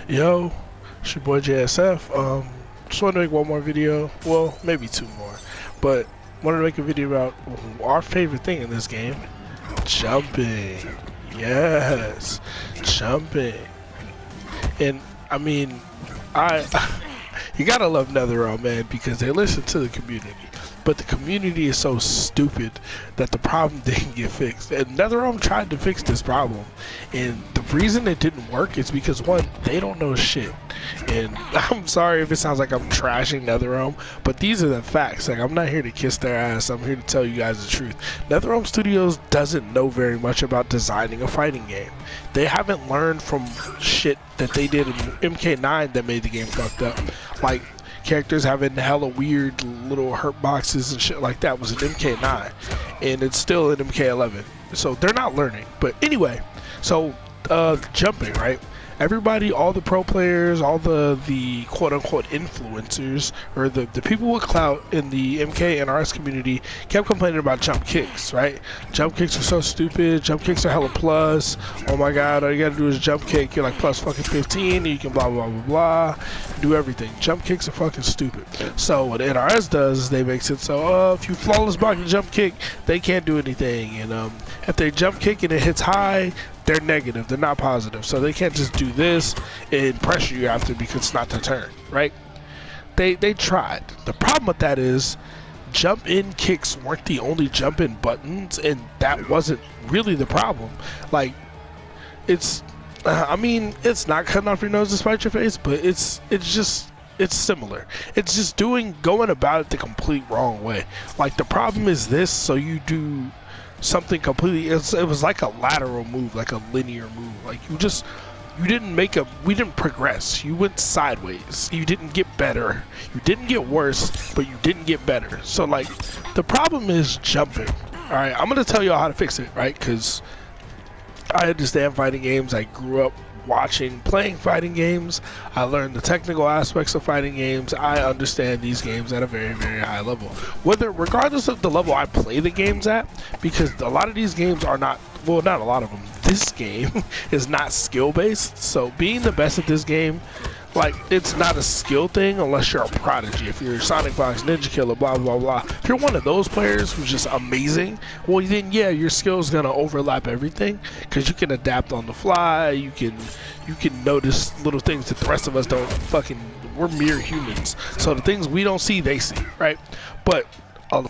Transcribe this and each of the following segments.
Yo, it's your boy JSF. Just want to make one more video. Well, maybe two more. But wanted to make a video about our favorite thing in this game. Jumping. Yes. Jumping. And, I mean, you gotta love NetherRealm, man, because they listen to the community. But the community is so stupid that the problem didn't get fixed. And NetherRealm tried to fix this problem. And the reason it didn't work is because, one, they don't know shit. And I'm sorry if it sounds like I'm trashing NetherRealm, but these are the facts. Like, I'm not here to kiss their ass. I'm here to tell you guys the truth. NetherRealm Studios doesn't know very much about designing a fighting game. They haven't learned from shit that they did in MK9 that made the game fucked up. Like, characters having hella weird little hurt boxes and shit like that was in MK9, and it's still in MK11. So they're not learning. But anyway, so jumping, right? Everybody, all the pro players, all the quote-unquote influencers, or the people with clout in the MK and RS community kept complaining about jump kicks, right? Jump kicks are so stupid. Jump kicks are hella plus. Oh my god, all you gotta do is jump kick. You're like plus fucking 15, and you can blah, blah, blah, blah. Do everything. Jump kicks are fucking stupid. So what NRS does is they make it so, if you flawless block and jump kick, they can't do anything. And if they jump kick and it hits high, they're negative, they're not positive, so they can't just do this and pressure you after because it's not their turn, right? They tried. The problem with that is jump in kicks weren't the only jump in buttons, and that wasn't really the problem. Like, it's I mean, it's not cutting off your nose to spite your face, but it's similar. It's just going about it the complete wrong way. Like, the problem is this, so you do something completely, it was like a lateral move, like a linear move. Like, we didn't progress. You went sideways. You didn't get better. You didn't get worse, but you didn't get better. So, like, the problem is jumping. Alright, I'm gonna tell y'all how to fix it, right? Because I understand fighting games. I grew up playing fighting games. I learned the technical aspects of fighting games. I understand these games at a very, very high level, regardless of the level I play the games at, because a lot of these games are not, well, not a lot of them, this game is not skill based. So being the best at this game, like, it's not a skill thing unless you're a prodigy. If you're Sonic Fox, Ninja Killer, blah, blah, blah. If you're one of those players who's just amazing, well, then, yeah, your skill's gonna overlap everything, because you can adapt on the fly, you can notice little things that the rest of us don't we're mere humans. So the things we don't see, they see, right? But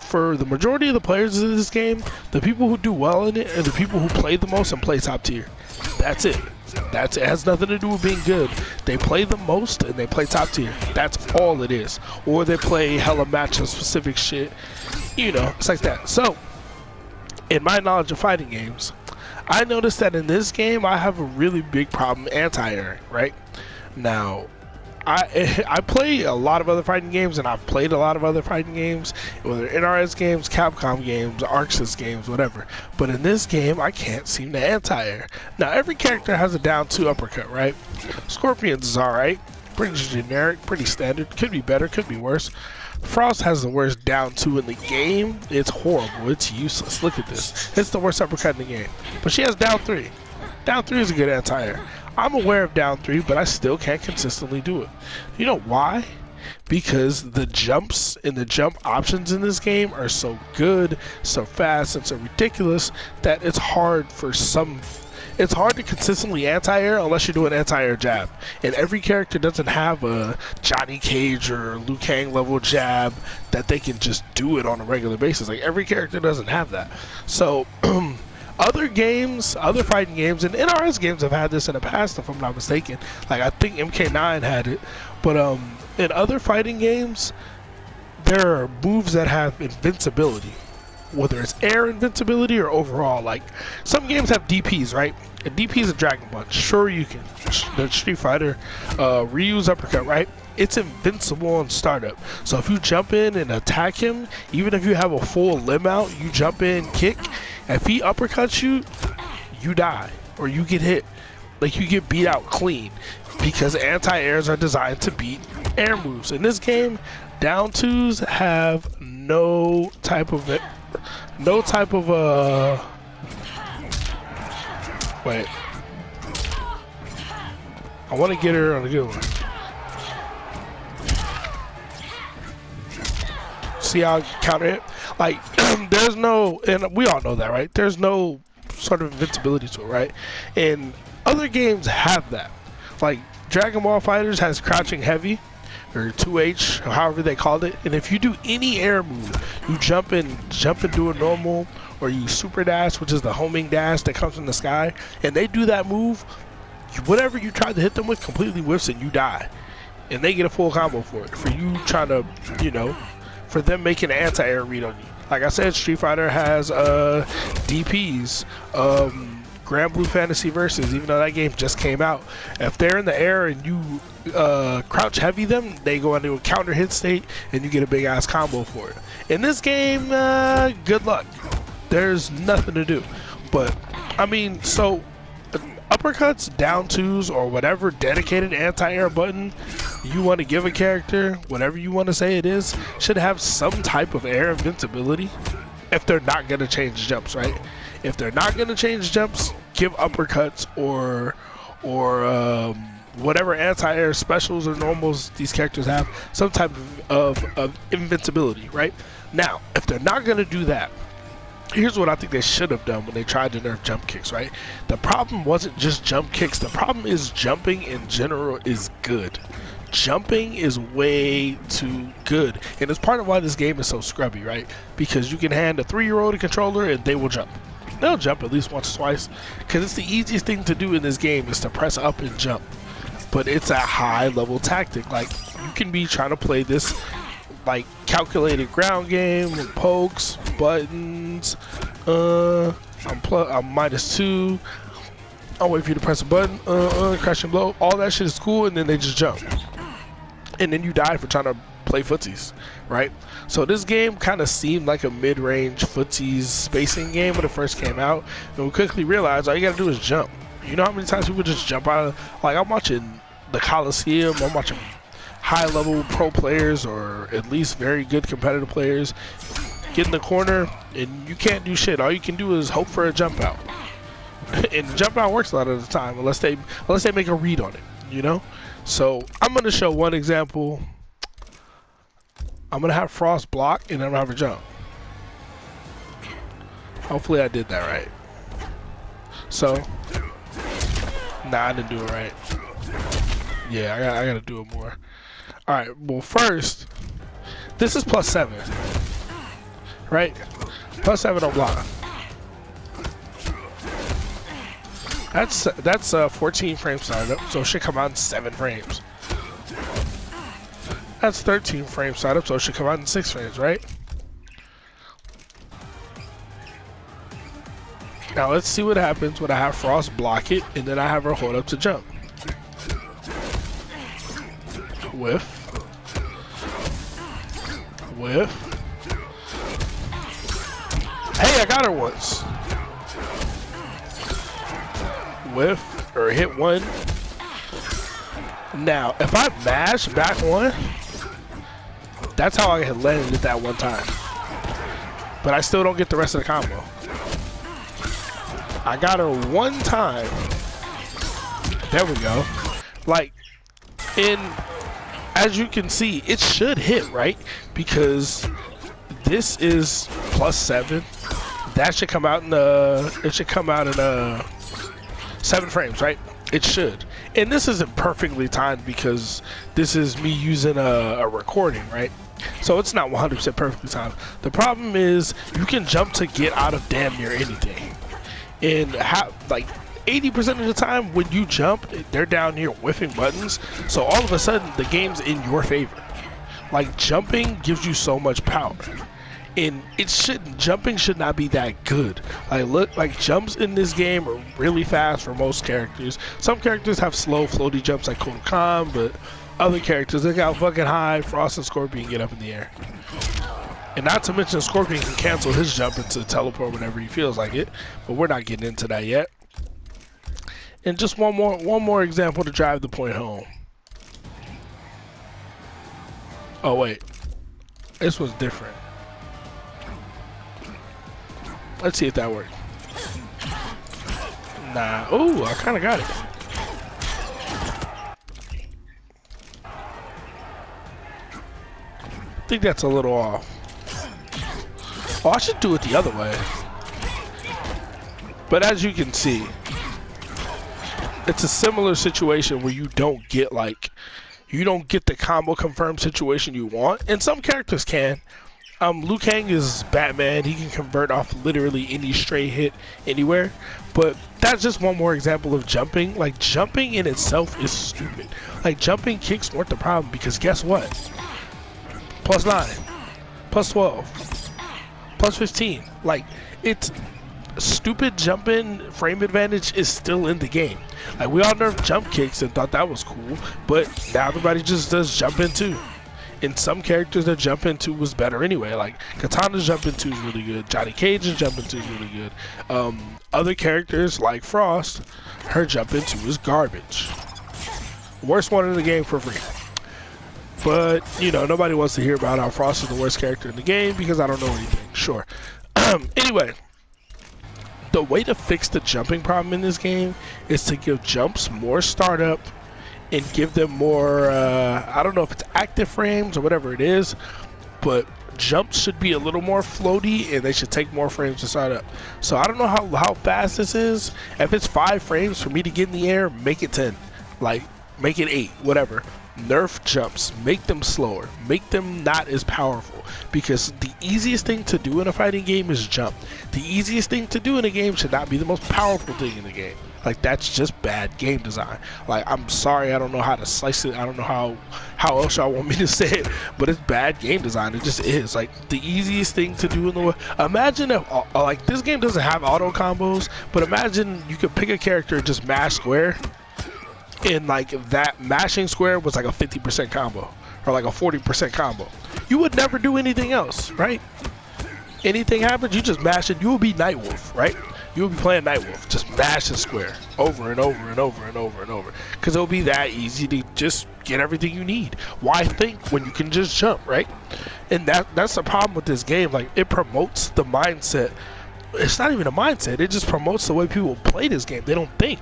for the majority of the players in this game, the people who do well in it are the people who play the most and play top tier. That's it. It has nothing to do with being good. They play the most and they play top tier. That's all it is. Or they play hella matchup specific shit. You know, it's like that. So, in my knowledge of fighting games, I noticed that in this game I have a really big problem anti-airing, right? Now, I play a lot of other fighting games, and I've played a lot of other fighting games, whether NRS games, Capcom games, Arxis games, whatever. But in this game, I can't seem to anti-air. Now, every character has a down 2 uppercut, right? Scorpion's is alright, pretty generic, pretty standard, could be better, could be worse. Frost has the worst down 2 in the game. It's horrible, it's useless. Look at this. It's the worst uppercut in the game. But she has down 3. Down 3 is a good anti-air. I'm aware of down 3, but I still can't consistently do it. You know why? Because the jumps and the jump options in this game are so good, so fast, and so ridiculous that it's hard to consistently anti-air unless you're doing anti-air jab. And every character doesn't have a Johnny Cage or Liu Kang level jab that they can just do it on a regular basis. Like, every character doesn't have that. So other games, other fighting games, and NRS games have had this in the past, if I'm not mistaken. Like, I think MK9 had it. But in other fighting games, there are moves that have invincibility, whether it's air invincibility or overall. Like, some games have DPs, right? A DP is a Dragon Punch. Sure, you can. The Street Fighter Ryu's uppercut, right? It's invincible on startup. So if you jump in and attack him, even if you have a full limb out, you jump in, kick. If he uppercuts you, you die or you get hit. Like, you get beat out clean, because anti-airs are designed to beat air moves. In this game, down 2s have no type of wait. I want to get her on a good one. See how I counter it? Like, there's no, and we all know that, right? There's no sort of invincibility to it, right? And other games have that. Like, Dragon Ball Fighters has crouching heavy, or 2H, or however they called it. And if you do any air move, you jump and do a normal, or you super dash, which is the homing dash that comes from the sky, and they do that move, whatever you try to hit them with completely whiffs and you die. And they get a full combo for it. For you trying to, you know, for them making an anti-air read on you. Like I said, Street Fighter has DPs, Grand Blue Fantasy Versus, even though that game just came out. If they're in the air and you crouch heavy them, they go into a counter hit state and you get a big ass combo for it. In this game, good luck. There's nothing to do. But, I mean, so uppercuts, down twos, or whatever dedicated anti-air button you want to give a character, whatever you want to say it is, should have some type of air invincibility if they're not going to change jumps, right? If they're not going to change jumps, give uppercuts or whatever anti-air specials or normals these characters have, some type of invincibility, right? Now, if they're not going to do that, here's what I think they should have done when they tried to nerf jump kicks, right? The problem wasn't just jump kicks. The problem is jumping in general is good. Jumping is way too good. And it's part of why this game is so scrubby, right? Because you can hand a 3-year-old a controller and they will jump. They'll jump at least once or twice. Because it's the easiest thing to do in this game is to press up and jump. But it's a high level tactic. Like, you can be trying to play this like calculated ground game with pokes, buttons, I'm -2, I'll wait for you to press a button, crash and blow, all that shit is cool, and then they just jump. And then you die for trying to play footsies, right? So this game kind of seemed like a mid-range footsies spacing game when it first came out, and we quickly realized all you gotta do is jump. You know how many times people just jump out of, like, I'm watching the Coliseum, I'm watching high-level pro players or at least very good competitive players get in the corner and you can't do shit. All you can do is hope for a jump out. And the jump out works a lot of the time unless they make a read on it, you know? So I'm gonna show one example. I'm gonna have Frost block and I'm gonna have her jump. Hopefully I did that right. So, nah, I didn't do it right. Yeah, I gotta do it more. Alright, well first, this is +7, right? +7 on block. That's 14 frame startup, so it should come out in 7 frames. That's 13 frame startup, so it should come out in 6 frames, right? Now let's see what happens when I have Frost block it, and then I have her hold up to jump. Whiff. Whiff. Hey, I got her once. Whiff, or hit one. Now, if I mash back one, that's how I had landed it that one time. But I still don't get the rest of the combo. I got her one time. There we go. Like, as you can see, it should hit, right? Because this is +7. That should come out in it should come out in 7 frames, right? It should. And this isn't perfectly timed because this is me using a recording, right? So it's not 100% perfectly timed. The problem is you can jump to get out of damn near anything. And like 80% of the time when you jump, they're down here whiffing buttons. So all of a sudden the game's in your favor. Like, jumping gives you so much power. And jumping should not be that good. Like jumps in this game are really fast for most characters. Some characters have slow floaty jumps like Kotal Khan, but other characters, they got fucking high. Frost and Scorpion get up in the air. And not to mention Scorpion can cancel his jump into teleport whenever he feels like it, but we're not getting into that yet. And just one more example to drive the point home. Oh wait, this was different. Let's see if that worked. Nah. Ooh, I kind of got it. think that's a little off. Oh, I should do it the other way. But as you can see, it's a similar situation where you don't get like, you don't get the combo confirmed situation you want. And some characters can. Liu Kang is Batman. He can convert off literally any straight hit anywhere. But that's just one more example of jumping. Like, jumping in itself is stupid. Like, jumping kicks weren't the problem because guess what? +9, +12, +15. Like, it's stupid jumping frame advantage is still in the game. Like, we all nerfed jump kicks and thought that was cool, but now everybody just does jump in too. And some characters that jump into was better anyway. Like Katana's jump into is really good. Johnny Cage's jump into is really good. Other characters like Frost, her jump into is garbage. Worst one in the game for free. But you know, nobody wants to hear about how Frost is the worst character in the game because I don't know anything. Sure. Anyway, the way to fix the jumping problem in this game is to give jumps more startup and give them more, I don't know if it's active frames or whatever it is, but jumps should be a little more floaty and they should take more frames to start up. So I don't know how fast this is. If it's 5 frames for me to get in the air, make it 10. Like, make it 8, whatever. Nerf jumps, make them slower, make them not as powerful, because the easiest thing to do in a fighting game is jump. The easiest thing to do in a game should not be the most powerful thing in the game. Like, that's just bad game design. Like, I'm sorry, I don't know how to slice it. I don't know how else y'all want me to say it, but it's bad game design. It just is. Like, the easiest thing to do in the world. Imagine if, like, this game doesn't have auto combos, but imagine you could pick a character and just mash square, and, like, that mashing square was like a 50% combo, or like a 40% combo. You would never do anything else, right? Anything happens, you just mash it. You will be Nightwolf, right? You'll be playing Nightwolf, just mash the square over and over and over and over and over, because it'll be that easy to just get everything you need. Why think when you can just jump, right? And that's the problem with this game. Like, it promotes the mindset. It's not even a mindset. It just promotes the way people play this game. They don't think,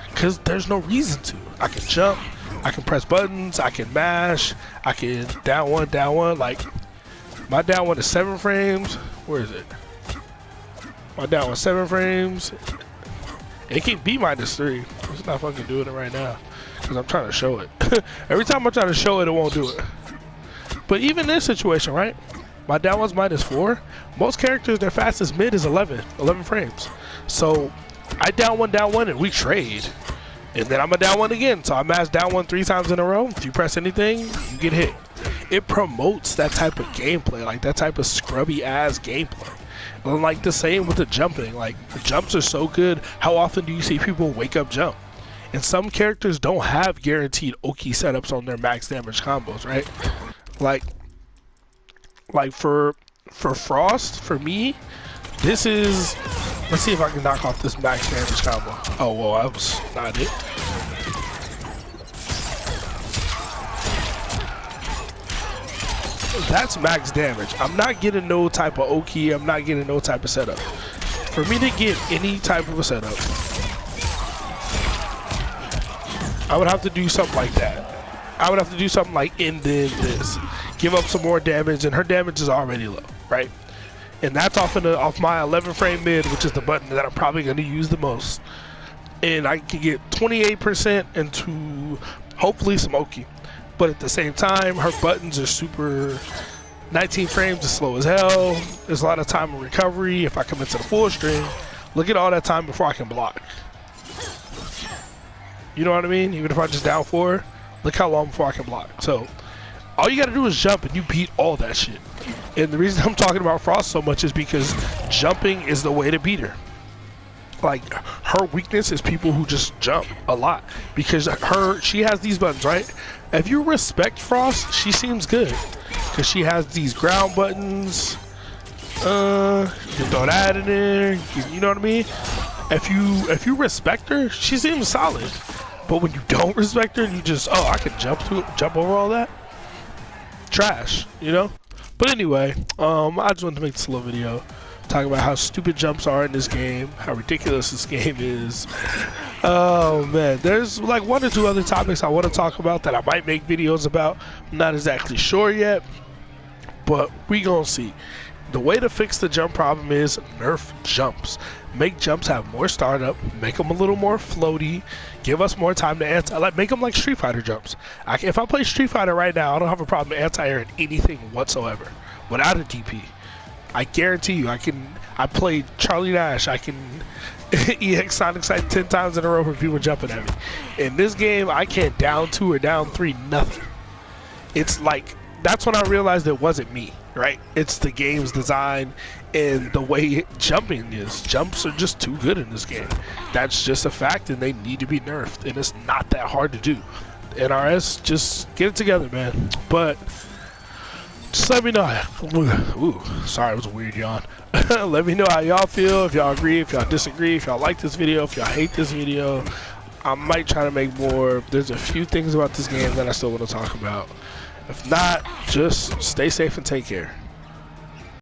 because there's no reason to. I can jump, I can press buttons, I can mash, I can down one. Like, my down one is 7 frames. Where is it? My down was 7 frames. It can be -3. It's not fucking doing it right now because I'm trying to show it. Every time I try to show it, it won't do it. But even in this situation, right? My down one's -4. Most characters, their fastest mid is 11 frames. So I down one, and we trade. And then I'm a down one again. So I mash down one 3 times in a row. If you press anything, you get hit. It promotes that type of gameplay, like that type of scrubby ass gameplay. And like the same with the jumping. Like, the jumps are so good. How often do you see people wake up jump? And some characters don't have guaranteed Oki setups on their max damage combos, right? Like for Frost, for me, this is, let's see if I can knock off this max damage combo. Oh, well, that was not it. That's max damage. I'm not getting no type of Oki. I'm not getting no type of setup. For me to get any type of a setup, I would have to do something like that. I would have to do something like end this. Give up some more damage, and her damage is already low, right? And that's off my 11 frame mid, which is the button that I'm probably going to use the most. And I can get 28% into hopefully some Oki. But at the same time, her buttons are super. 19 frames is slow as hell. There's a lot of time of recovery if I come into the full string. Look at all that time before I can block. You know what I mean? Even if I just down 4, look how long before I can block. So all you gotta do is jump and you beat all that shit. And the reason I'm talking about Frost so much is because jumping is the way to beat her. Like, her weakness is people who just jump a lot, because she has these buttons, right? If you respect Frost, she seems good because she has these ground buttons. You can throw that in there. You know what I mean? If you respect her, she seems solid. But when you don't respect her and you just, oh, I can jump over all that, trash, you know? But anyway, I just wanted to make this little video. Talk about how stupid jumps are in this game, how ridiculous this game is. Oh man, there's like 1 or 2 other topics I want to talk about that I might make videos about. I'm not exactly sure yet. but we gonna see. The way to fix the jump problem is nerf jumps. Make jumps have more startup, make them a little more floaty, give us more time to anti, like make them like Street Fighter jumps. If I play Street Fighter right now, I don't have a problem anti-airing anything whatsoever without a DP. I guarantee you, I played Charlie Nash, I can EX Sonic Sight 10 times in a row for people jumping at me. In this game, I can't down 2 or down 3 nothing. It's like, that's when I realized it wasn't me, right? It's the game's design and the way jumping is. Jumps are just too good in this game. That's just a fact, and they need to be nerfed, and it's not that hard to do. NRS, just get it together, man. But just let me know. Ooh, sorry, it was a weird yawn. Let me know how y'all feel, if y'all agree, if y'all disagree, if y'all like this video, if y'all hate this video. I might try to make more. There's a few things about this game that I still want to talk about. If not, just stay safe and take care.